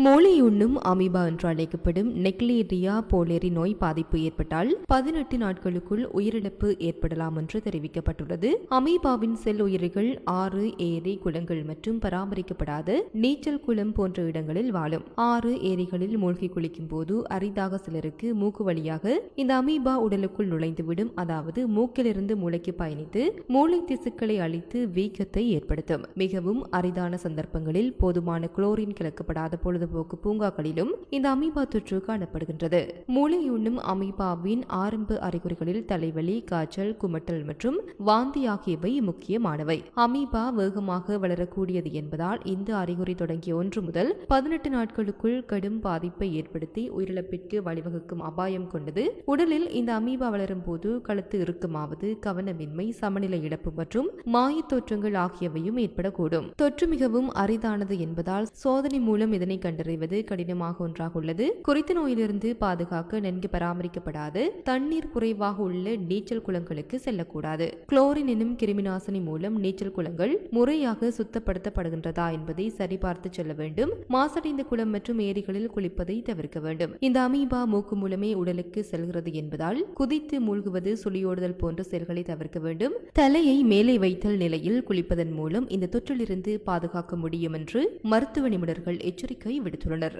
மூளையுண்ணும் amoeba என்று அழைக்கப்படும் நெக்லேரியா போலேரி நோய் பாதிப்பு ஏற்பட்டால் 18 நாட்களுக்குள் உயிரிழப்பு ஏற்படலாம் என்று தெரிவிக்கப்பட்டுள்ளது. அமீபாவின் செல் உயிரிகள் ஆறு, ஏரி, குளங்கள் மற்றும் பராமரிக்கப்படாத நீச்சல் குளம் போன்ற இடங்களில் வாழும். ஆறு, ஏரிகளில் மூழ்கி குளிக்கும் போது அரிதாக சிலருக்கு மூக்கு வழியாக இந்த அமீபா உடலுக்குள் நுழைந்துவிடும். அதாவது மூக்கிலிருந்து மூளைக்கு பயணித்து மூளை திசுக்களை அழித்து வீக்கத்தை ஏற்படுத்தும். மிகவும் அரிதான சந்தர்ப்பங்களில் போதுமான குளோரின் கலக்கப்படாத பொழுதுபோக்கு பூங்காக்களிலும் இந்த அமீபா தொற்று காணப்படுகின்றது. மூளையுண்ணும் அமீபாவின் ஆரம்ப அறிகுறிகளில் தலைவலி, காய்ச்சல், குமட்டல் மற்றும் வாந்தி ஆகியவை முக்கியமானவை. அமீபா வேகமாக வளரக்கூடியது என்பதால் இந்த அறிகுறி தொடங்கிய 1 முதல் 18 நாட்களுக்குள் கடும் பாதிப்பை ஏற்படுத்தி உயிரிழப்பிற்கு வழிவகுக்கும் அபாயம் கொண்டது. உடலில் இந்த அமீபா வளரும் போது கழுத்து இறுக்கமாவது, கவனமின்மை, சமநிலை இழப்பு மற்றும் மாயத் தோற்றங்கள் ஆகியவையும் ஏற்படக்கூடும். தொற்று மிகவும் அரிதானது என்பதால் சோதனை மூலம் இதனை கண்டறிவது கடினமாக ஒன்றாக உள்ளது. குறித்த நோயிலிருந்து பாதுகாக்க நன்கு பராமரிக்கப்படாது தண்ணீர் குறைவாக உள்ள நீச்சல் குளங்களுக்கு செல்லக்கூடாது. குளோரின் எனும் கிருமிநாசினி மூலம் நீச்சல் குளங்கள் முறையாக சுத்தப்படுத்தப்படுகின்றதா என்பதை சரிபார்த்து செல்ல வேண்டும். மாசடைந்த குளம் மற்றும் ஏரிகளில் குளிப்பதை தவிர்க்க வேண்டும். இந்த அமீபா மூக்கு மூலமே உடலுக்கு செல்கிறது என்பதால் குதித்து மூழ்குவது, சுழியோடுதல் போன்ற செயல்களை தவிர்க்க வேண்டும். தலையை மேலே வைத்தல் நிலையில் குளிப்பதன் மூலம் இந்த தொற்றிலிருந்து பாதுகாக்க முடியும் என்று மருத்துவ நிபுணர்கள் எச்சரிக்கை விடுத்துள்ளனர்.